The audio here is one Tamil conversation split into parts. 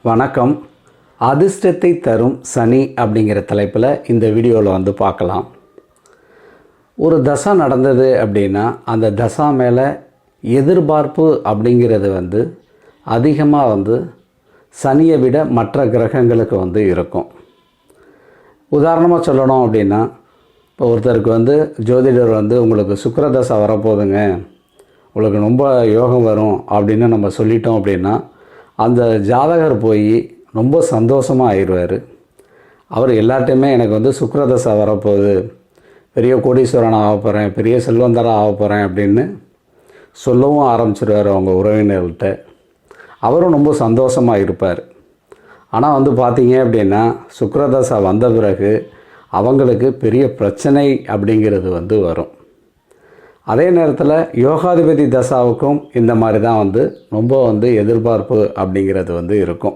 வணக்கம். அதிர்ஷ்டத்தை தரும் சனி அப்படிங்கிற தலைப்பில் இந்த வீடியோவில் வந்து பார்க்கலாம். ஒரு தசை நடந்தது அப்படின்னா அந்த தசா மேலே எதிர்பார்ப்பு அப்படிங்கிறது வந்து அதிகமாக வந்து சனியை விட மற்ற கிரகங்களுக்கு வந்து இருக்கும். உதாரணமாக சொல்லணும் அப்படின்னா, இப்போ ஒருத்தருக்கு வந்து ஜோதிடர் வந்து உங்களுக்கு சுக்கிர தசை வரப்போகுதுங்க, உங்களுக்கு ரொம்ப யோகம் வரும் அப்படின்னு நம்ம சொல்லிட்டோம் அப்படின்னா அந்த ஜாதகர் போய் ரொம்ப சந்தோஷமாக ஆயிடுவார். அவர் எல்லாட்டையுமே எனக்கு வந்து சுக்கிரதசை வரப்போகுது, பெரிய கோடீஸ்வரனாக ஆக போகிறேன், பெரிய செல்வந்தராக ஆக போகிறேன் அப்படின்னு சொல்லவும் ஆரம்பிச்சிடுவார் அவங்க உறவினர்கள்ட்ட. அவரும் ரொம்ப சந்தோஷமாக இருப்பார். ஆனால் வந்து பார்த்தீங்க அப்படின்னா சுக்கிரதசை வந்த பிறகு அவங்களுக்கு பெரிய பிரச்சனை அப்படிங்கிறது வந்து வரும். அதே நேரத்தில் யோகாதிபதி தசாவுக்கும் இந்த மாதிரி தான் வந்து ரொம்ப வந்து எதிர்பார்ப்பு அப்படிங்கிறது வந்து இருக்கும்.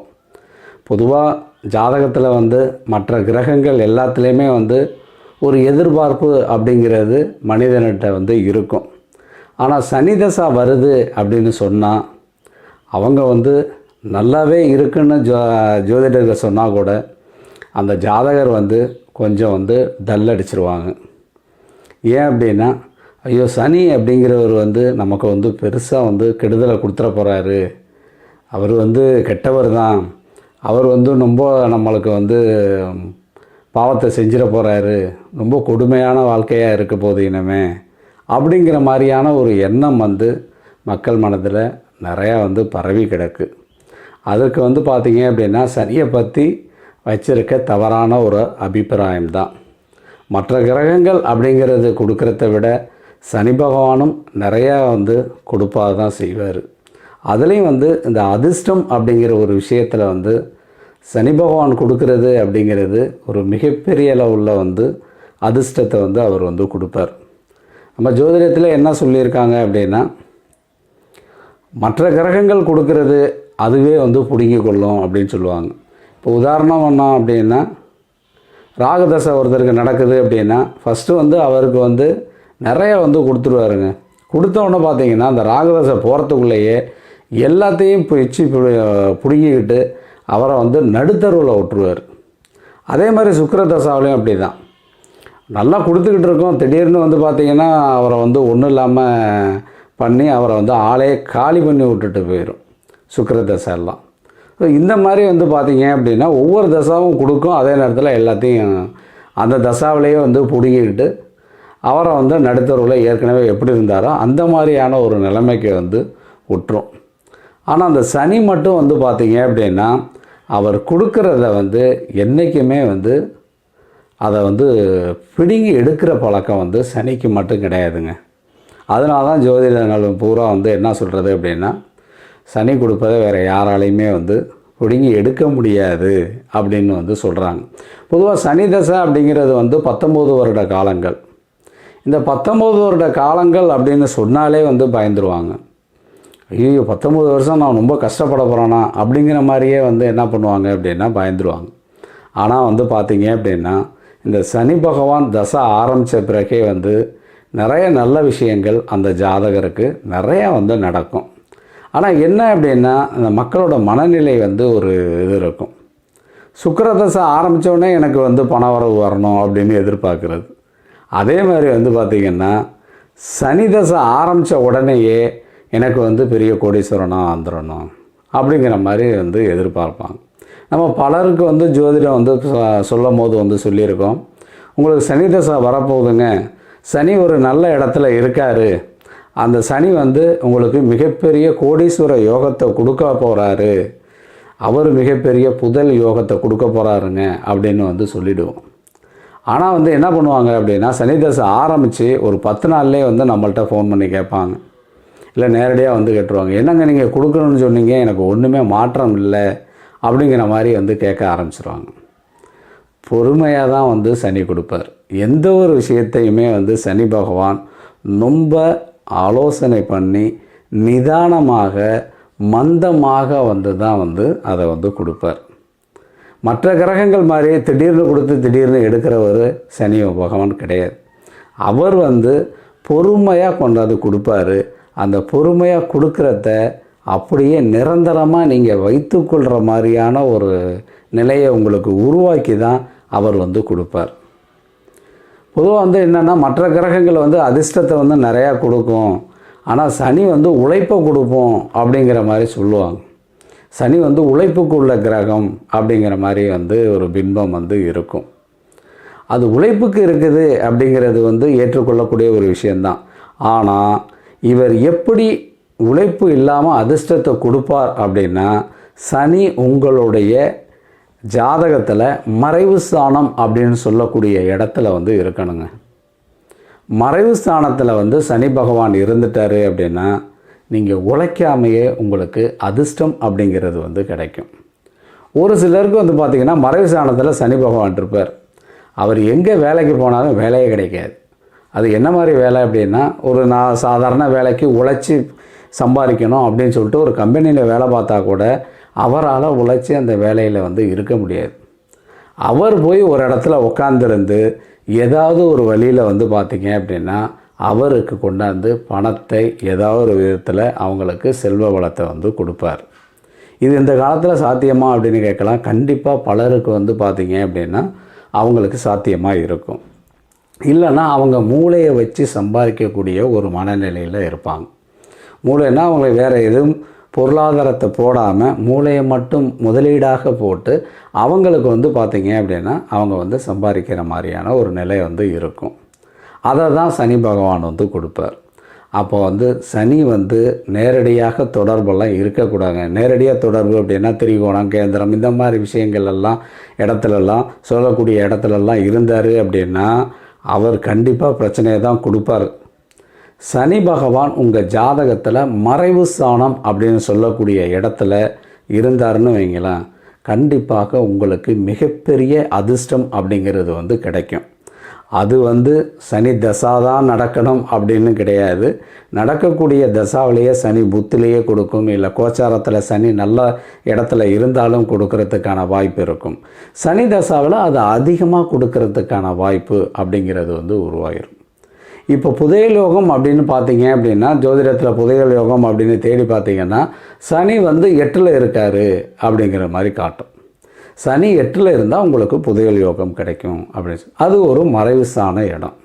பொதுவாக ஜாதகத்தில் வந்து மற்ற கிரகங்கள் எல்லாத்துலேயுமே வந்து ஒரு எதிர்பார்ப்பு அப்படிங்கிறது மனிதன்கிட்ட வந்து இருக்கும். ஆனால் சனி தசா வருது அப்படின்னு சொன்னால் அவங்க வந்து நல்லாவே இருக்குன்னு ஜோதிடர்கள் சொன்னால் கூட அந்த ஜாதகர் வந்து கொஞ்சம் வந்து டல் அடிச்சிருவாங்க. ஏன் அப்படின்னா, ஐயோ சனி அப்படிங்கிறவர் வந்து நமக்கு வந்து பெருசாக வந்து கெடுதலை கொடுத்துட போகிறாரு, அவர் வந்து கெட்டவர் தான், அவர் வந்து ரொம்ப நம்மளுக்கு வந்து பாவத்தை செஞ்சிட போகிறாரு, ரொம்ப கொடுமையான வாழ்க்கையாக இருக்க போகுது இனிமே அப்படிங்கிற மாதிரியான ஒரு எண்ணம் வந்து மக்கள் மனதில் நிறையா வந்து பரவி கிடக்கு. அதுக்கு வந்து பார்த்திங்க அப்படின்னா சனியை பற்றி வச்சிருக்க தவறான ஒரு அபிப்பிராயம்தான். மற்ற கிரகங்கள் அப்படிங்கிறது கொடுக்கறத விட சனி பகவானும் நிறையா வந்து கொடுப்பாக தான் செய்வார். அதுலேயும் வந்து இந்த அதிர்ஷ்டம் அப்படிங்கிற ஒரு விஷயத்தில் வந்து சனி பகவான் கொடுக்கறது அப்படிங்கிறது ஒரு மிகப்பெரிய அளவில் வந்து அதிர்ஷ்டத்தை வந்து அவர் வந்து கொடுப்பார். நம்ம ஜோதிடத்தில் என்ன சொல்லியிருக்காங்க அப்படின்னா, மற்ற கிரகங்கள் கொடுக்கறது அதுவே வந்து பிடுங்கி கொள்ளும் அப்படின்னு சொல்லுவாங்க. இப்போ உதாரணம் பண்ணோம் அப்படின்னா, ராகுதசை ஒருத்தருக்கு நடக்குது அப்படின்னா ஃபஸ்ட்டு வந்து அவருக்கு வந்து நிறைய வந்து கொடுத்துருவாருங்க. கொடுத்தோன்னே பார்த்தீங்கன்னா அந்த ராகுதசை போகிறதுக்குள்ளேயே எல்லாத்தையும் பிச்சு பிடுங்கிக்கிட்டு அவரை வந்து நடுத்தருவில் விட்டுருவார். அதே மாதிரி சுக்கிர தசாவிலையும் அப்படி தான். நல்லா கொடுத்துக்கிட்டு இருக்கோம், திடீர்னு வந்து பார்த்திங்கன்னா அவரை வந்து ஒன்றும் இல்லாமல் பண்ணி அவரை வந்து ஆளே காலி பண்ணி விட்டுட்டு போயிடும் சுக்கிர தசை எல்லாம். இந்த மாதிரி வந்து பார்த்திங்க அப்படின்னா ஒவ்வொரு தசாவும் கொடுக்கும், அதே நேரத்தில் எல்லாத்தையும் அந்த தசாவிலேயே வந்து பிடுங்கிக்கிட்டு அவரை வந்து நடுத்தருவில் ஏற்கனவே எப்படி இருந்தாரோ அந்த மாதிரியான ஒரு நிலைமைக்கு வந்து விட்டுரும். ஆனால் அந்த சனி மட்டும் வந்து பார்த்திங்க அப்படின்னா அவர் கொடுக்குறத வந்து என்றைக்குமே வந்து அதை வந்து பிடுங்கி எடுக்கிற பழக்கம் வந்து சனிக்கு மட்டும் கிடையாதுங்க. அதனால தான் ஜோதிடர்கள் பூரா வந்து என்ன சொல்கிறது அப்படின்னா, சனி கொடுப்பதை வேறு யாராலையுமே வந்து பிடுங்கி எடுக்க முடியாது அப்படின்னு வந்து சொல்கிறாங்க. பொதுவாக சனி தசை அப்படிங்கிறது வந்து 19 வருட காலங்கள். இந்த 19 வருட காலங்கள் அப்படின்னு சொன்னாலே வந்து பயந்துருவாங்க. ஐயோ 19 வருஷம் நான் ரொம்ப கஷ்டப்பட போகிறேன்னா அப்படிங்கிற மாதிரியே வந்து என்ன பண்ணுவாங்க அப்படின்னா பயந்துருவாங்க. ஆனால் வந்து பார்த்திங்க அப்படின்னா இந்த சனி பகவான் தசை ஆரம்பித்த பிறகே வந்து நிறைய நல்ல விஷயங்கள் அந்த ஜாதகருக்கு நிறையா வந்து நடக்கும். ஆனால் என்ன அப்படின்னா அந்த மக்களோட மனநிலை வந்து ஒரு இது இருக்கும். சுக்கிர தசை ஆரம்பித்தோடனே எனக்கு வந்து பண வரவு வரணும் அப்படின்னு எதிர்பார்க்குறது. அதே மாதிரி வந்து பார்த்திங்கன்னா சனி தசை ஆரம்பித்த உடனேயே எனக்கு வந்து பெரிய கோடீஸ்வரனாக வந்துடணும் அப்படிங்கிற மாதிரி வந்து எதிர்பார்ப்பாங்க. நம்ம பலருக்கு வந்து ஜோதிடம் வந்து சொல்லும் போது வந்து சொல்லியிருக்கோம், உங்களுக்கு சனி தசை வரப்போகுதுங்க, சனி ஒரு நல்ல இடத்துல இருக்கார், அந்த சனி வந்து உங்களுக்கு மிகப்பெரிய கோடீஸ்வர யோகத்தை கொடுக்க போகிறாரு, அவர் மிகப்பெரிய புதல் யோகத்தை கொடுக்க போகிறாருங்க அப்படின்னு வந்து சொல்லிவிடுவோம். ஆனால் வந்து என்ன பண்ணுவாங்க அப்படின்னா சனி தசை ஆரம்பித்து ஒரு 10 நாள்லேயே வந்து நம்மள்கிட்ட ஃபோன் பண்ணி கேட்பாங்க, இல்லை நேரடியாக வந்து கேட்டுருவாங்க, என்னங்க நீங்கள் கொடுக்கணும்னு சொன்னீங்க, எனக்கு ஒன்றுமே மாற்றம் இல்லை அப்படிங்கிற மாதிரி வந்து கேட்க ஆரம்பிச்சிருவாங்க. பொறுமையாக தான் வந்து சனி கொடுப்பார். எந்த ஒரு விஷயத்தையுமே வந்து சனி பகவான் ரொம்ப ஆலோசனை பண்ணி நிதானமாக மந்தமாக வந்து தான் வந்து அதை வந்து கொடுப்பார். மற்ற கிரகங்கள் மாதிரி திடீர்னு கொடுத்து திடீர்னு எடுக்கிறவர் சனி பகவான் கிடையாது. அவர் வந்து பொறுமையாக கொண்டாந்து கொடுப்பார். அந்த பொறுமையாக கொடுக்குறத அப்படியே நிரந்தரமாக நீங்கள் வைத்துக்கொள்கிற மாதிரியான ஒரு நிலையை உங்களுக்கு உருவாக்கி தான் அவர் வந்து கொடுப்பார். பொதுவாக வந்து என்னென்னா, மற்ற கிரகங்கள் வந்து அதிர்ஷ்டத்தை வந்து நிறையா கொடுக்கும், ஆனால் சனி வந்து உழைப்பை கொடுப்போம் அப்படிங்கிற மாதிரி சொல்லுவாங்க. சனி வந்து உழைப்புக்கு உள்ள கிரகம் அப்படிங்கிற மாதிரி வந்து ஒரு பின்பம் வந்து இருக்கும். அது உழைப்புக்கு இருக்குது அப்படிங்கிறது வந்து ஏற்றுக்கொள்ளக்கூடிய ஒரு விஷயந்தான். ஆனால் இவர் எப்படி உழைப்பு இல்லாமல் அதிர்ஷ்டத்தை கொடுப்பார் அப்படின்னா, சனி உங்களுடைய ஜாதகத்தில் மறைவு ஸ்தானம் அப்படின்னு சொல்லக்கூடிய இடத்துல வந்து இருக்கணுங்க. மறைவு ஸ்தானத்தில் வந்து சனி பகவான் இருந்துட்டார் அப்படின்னா, நீங்கள் உழைக்காமையே உங்களுக்கு அதிர்ஷ்டம் அப்படிங்கிறது வந்து கிடைக்கும். ஒரு சிலருக்கு வந்து பார்த்திங்கன்னா, மறைவு ஸ்தானத்தில் சனி பகவான் இருப்பார். அவர் எங்கே வேலைக்கு போனாலும் வேலையே கிடைக்காது. அது என்ன மாதிரி வேலை அப்படின்னா, ஒரு சாதாரண வேலைக்கு உழைச்சி சம்பாதிக்கணும் அப்படின்னு சொல்லிட்டு ஒரு கம்பெனியில் வேலை பார்த்தா கூட அவரால் உழைச்சி அந்த வேலையில் வந்து இருக்க முடியாது. அவர் போய் ஒரு இடத்துல உட்காந்துருந்து ஏதாவது ஒரு வழியில் வந்து பார்த்திங்க அப்படின்னா, அவருக்கு கொண்டாந்து பணத்தை ஏதாவது ஒரு விதத்தில் அவங்களுக்கு செல்வ வளத்தை வந்து கொடுப்பார். இது இந்த காலத்தில் சாத்தியமா அப்படின்னு கேட்கலாம். கண்டிப்பாக பலருக்கு வந்து பார்த்திங்க அப்படின்னா அவங்களுக்கு சாத்தியமாக இருக்கும். இல்லைன்னா அவங்க மூளையை வச்சு சம்பாதிக்கக்கூடிய ஒரு மனநிலையில் இருப்பாங்க. மூளைன்னா அவங்க வேறு எதுவும் பொருளாதாரத்தை போடாமல் மூளையை மட்டும் முதலீடாக போட்டு அவங்களுக்கு வந்து பார்த்திங்க அப்படின்னா அவங்க வந்து சம்பாதிக்கிற மாதிரியான ஒரு நிலை வந்து இருக்கும். அதை தான் சனி பகவான் வந்து கொடுப்பார். அப்போ வந்து சனி வந்து நேரடியாக தொடர்பெல்லாம் இருக்கக்கூடாதுங்க. நேரடியாக தொடர்பு அப்படின்னா திரிகோணம், கேந்திரம், இந்த மாதிரி விஷயங்கள் எல்லாம் இடத்துலலாம் சொல்லக்கூடிய இடத்துலலாம் இருந்தார் அப்படின்னா அவர் கண்டிப்பாக பிரச்சனையை தான் கொடுப்பார். சனி பகவான் உங்கள் ஜாதகத்தில் மறைவு ஸ்தானம் அப்படின்னு சொல்லக்கூடிய இடத்துல இருந்தாருன்னு வைங்களேன், கண்டிப்பாக உங்களுக்கு மிகப்பெரிய அதிர்ஷ்டம் அப்படிங்கிறது வந்து கிடைக்கும். அது வந்து சனி தசா தான் நடக்கணும் அப்படின்னு கிடையாது. நடக்கக்கூடிய தசாவிலேயே சனி புத்திலேயே கொடுக்கும், இல்லை கோச்சாரத்தில் சனி நல்ல இடத்துல இருந்தாலும் கொடுக்கறதுக்கான வாய்ப்பு இருக்கும். சனி தசாவில் அது அதிகமாக கொடுக்கறதுக்கான வாய்ப்பு அப்படிங்கிறது வந்து உருவாகிடும். இப்போ புதையல் யோகம் அப்படின்னு பார்த்தீங்க அப்படின்னா, ஜோதிடத்தில் புதையல் யோகம் அப்படின்னு தேடி பார்த்தீங்கன்னா சனி வந்து 8ல் இருக்கார் அப்படிங்கிற மாதிரி காட்டும். சனி 8ல் இருந்தால் உங்களுக்கு புதையல் யோகம் கிடைக்கும் அப்படின்னு அது ஒரு மறைவுசான இடம்.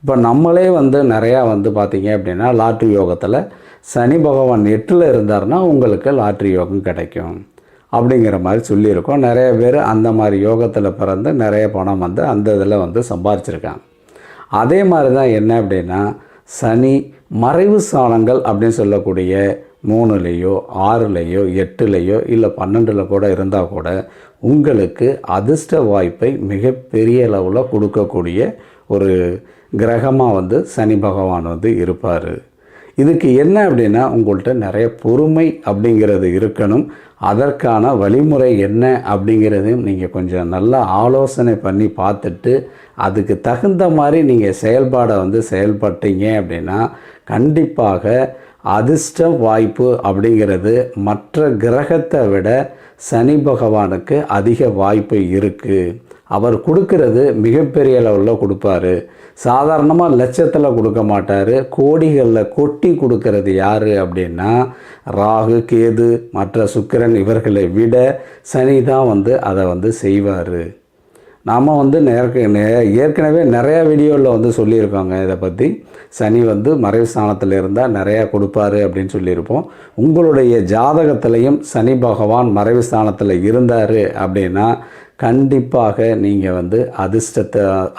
இப்போ நம்மளே வந்து நிறையா வந்து பார்த்திங்க அப்படின்னா லாட்ரி யோகத்தில் சனி பகவான் 8ல் இருந்தார்னா உங்களுக்கு லாட்ரி யோகம் கிடைக்கும் அப்படிங்கிற மாதிரி சொல்லியிருக்கோம். நிறைய பேர் அந்த மாதிரி யோகத்தில் பிறந்து நிறைய பணம் வந்து அந்த இதில் வந்து சம்பாதிச்சிருக்காங்க. அதே மாதிரி தான் என்ன அப்படின்னா, சனி மறைவு ஸ்தானங்கள் அப்படின்னு சொல்லக்கூடிய 3லேயோ 6லேயோ 8லேயோ இல்லை 12ல் கூட இருந்தால் கூட உங்களுக்கு அதிர்ஷ்ட வாய்ப்பை மிகப்பெரிய அளவில் கொடுக்கக்கூடிய ஒரு கிரகமாக வந்து சனி பகவான் வந்து இருப்பார். இதுக்கு என்ன அப்படின்னா, உங்கள்கிட்ட நிறைய பொறுமை அப்படிங்கிறது இருக்கணும். அதற்கான வழிமுறை என்ன அப்படிங்கிறதையும் நீங்கள் கொஞ்சம் நல்லா ஆலோசனை பண்ணி பார்த்துட்டு அதுக்கு தகுந்த மாதிரி நீங்கள் செயல்பாடை வந்து செயல்பட்டீங்க அப்படின்னா கண்டிப்பாக அதிர்ஷ்ட வாய்ப்பு அப்படிங்கிறது மற்ற கிரகத்தை விட சனி பகவானுக்கு அதிக வாய்ப்பு இருக்குது. அவர் கொடுக்கறது மிகப்பெரிய அளவில் கொடுப்பார். சாதாரணமாக லட்சத்தில் கொடுக்க மாட்டார், கோடிகளில் கொட்டி கொடுக்கறது யார் அப்படின்னா ராகு, கேது, மற்ற சுக்கிரன் இவர்களை விட சனி தான் வந்து அதை வந்து செய்வார். நாம் வந்து ஏற்கனவே நிறையா வீடியோவில் வந்து சொல்லியிருக்கோங்க இதை பற்றி. சனி வந்து மறைவு ஸ்தானத்தில் இருந்தால் நிறையா கொடுப்பாரு அப்படின்னு சொல்லியிருப்போம். உங்களுடைய ஜாதகத்திலையும் சனி பகவான் மறைவு ஸ்தானத்தில் இருந்தார் அப்படின்னா கண்டிப்பாக நீங்கள் வந்து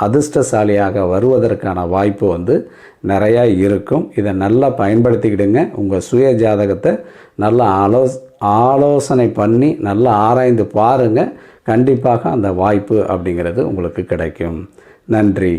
அதிர்ஷ்டசாலியாக வருவதற்கான வாய்ப்பு வந்து நிறையா இருக்கும். இதை நல்லா பயன்படுத்திக்கிடுங்க. உங்கள் சுய ஜாதகத்தை நல்லா ஆலோசனை பண்ணி நல்லா ஆராய்ந்து பாருங்கள். கண்டிப்பாக அந்த வாய்ப்பு அப்படிங்கிறது உங்களுக்கு கிடைக்கும். நன்றி.